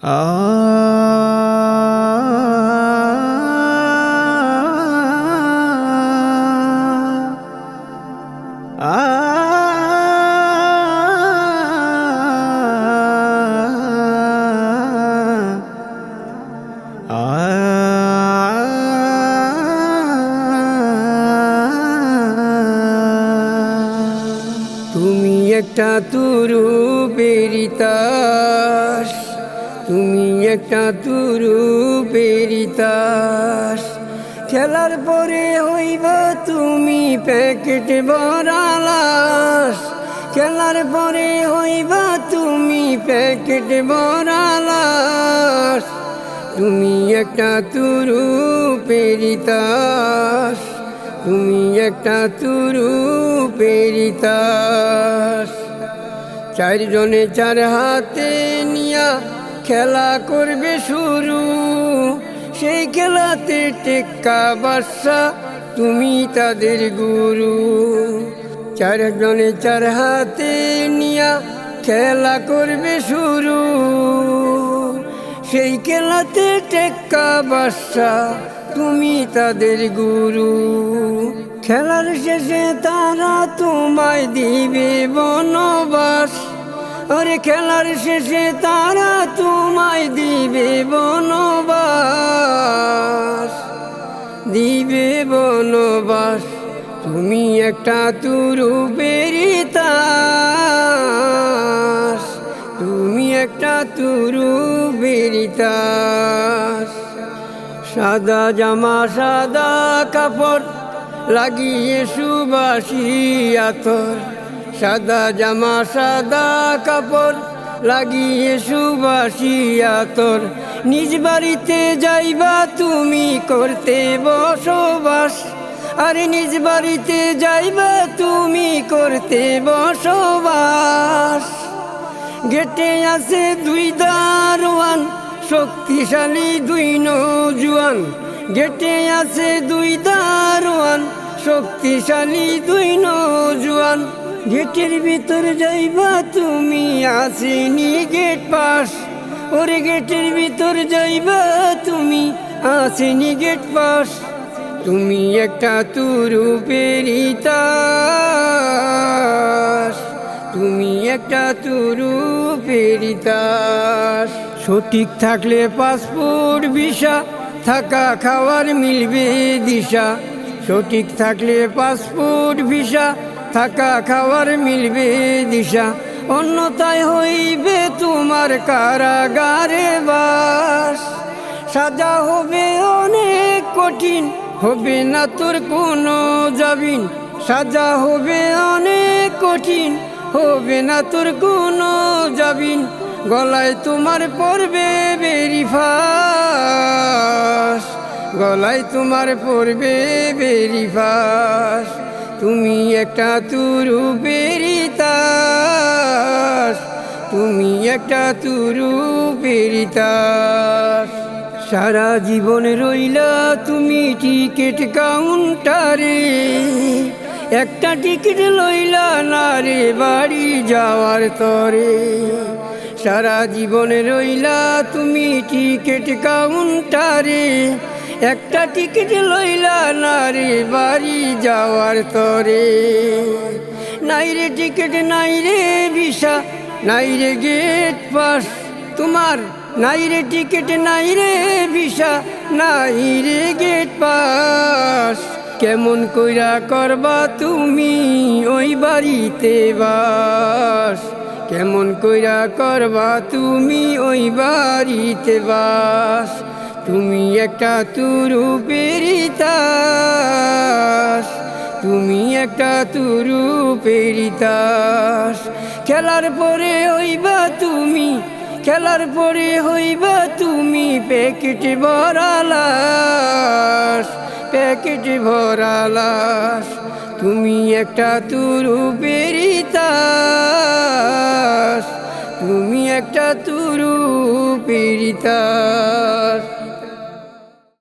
তুমি একটা তুরুপেরি তাস, তুমি একটা তুরুপেরি তাস। খেলার পরে হইবা তুমি প্যাকেট ভরা লাশ, খেলার পরে হইবা তুমি প্যাকেট ভরা লাশ। তুমি একটা তুরুপেরি তাস, তুমি একটা তুরুপেরি তাস। চারজনে চার হাতে নিয়া খেলা করবে শুরু, সেই খেলাতে টেক্কা বাদশা তুমি তাদের গুরু। চারজনে চার হাতে নিয়া খেলা করবে শুরু, সেই খেলাতে টেক্কা বাদশা তুমি তাদের গুরু। খেলার শেষে তারা তোমায় দিবে বনবাস, আরে খেলার শেষে তারা তোমায় দিবে বনবাস, দিবে বনবাস। তুমি একটা তুরুপেরি তাস, তুমি একটা তুরুপেরি তাস। সাদা জামা সাদা কাপড় লাগিয়ে সুবাসী আতর, সাদা জামা সাদা কাপড় লাগিয়ে সুবাসী আতর। নিজ বাড়িতে যাইবা তুমি করতে বসবাস, আরে নিজ বাড়িতে যাইবা তুমি করতে বসবাস। গেটে আছে দুই দারোয়ান, শক্তিশালী দুই নৌজওয়ান। গেটে আছে দুই দারোয়ান, শক্তিশালী দুই নৌজওয়ান। গেটের ভিতর যাইবা তুমি আসেনি গেট পাস, ওরে গেটের ভিতর যাইবা তুমি আসেনি গেট পাস। তুমি একটা তুরুপেরি তাস, তুমি একটা তুরুপেরি তাস। সঠিক থাকলে পাসপোর্ট ভিসা, থাকা খাওয়ার মিলবে দিশা। সঠিক থাকলে পাসপোর্ট ভিসা, থাকা খাওয়ার মিলবে দিশা। অন্যথায় হইবে তোমার কারাগারে বাস। সাজা হবে অনেক কঠিন, হবে না তোর কোনো জামিন। সাজা হবে অনেক কঠিন, হবে না তোর কোনো জামিন। গলায় তোমার পড়বে বেরি ফাঁস, গলায় তোমার পড়বে বেরি ফাঁস। তুমি একটা তুরুপেরি তাস, তুমি একটা তুরুপেরি তাস। সারা জীবন রইলা তুমি টিকিট কাউন্টারে, একটা টিকিট লইলা না রে বাড়ি যাওয়ার তরে। সারা জীবন রইলা তুমি টিকিট কাউন্টারে, একটা টিকিট লইলা না রে বাড়ি যাওয়ার তরে। নাই রে টিকিট, নাই রে ভিসা, নাই রে গেট পাস তোমার। নাই রে টিকিট, নাই রে ভিসা, নাই রে গেট পাস। কেমন কইরা করবা তুমি ওই বাড়িতে বাস, কেমন কইরা করবা তুমি ওই বাড়িতে বাস। তুমি একটা তুরুপেরি তাস, তুমি একটা তুরুপেরি তাস। খেলার পরে হইবা তুমি, খেলার পরে হইবা তুমি প্যাকেট ভরা লাশ, প্যাকেট ভরা লাশ। তুমি একটা তুরুপেরি তাস, তুমি একটা তুরুপেরি তাস।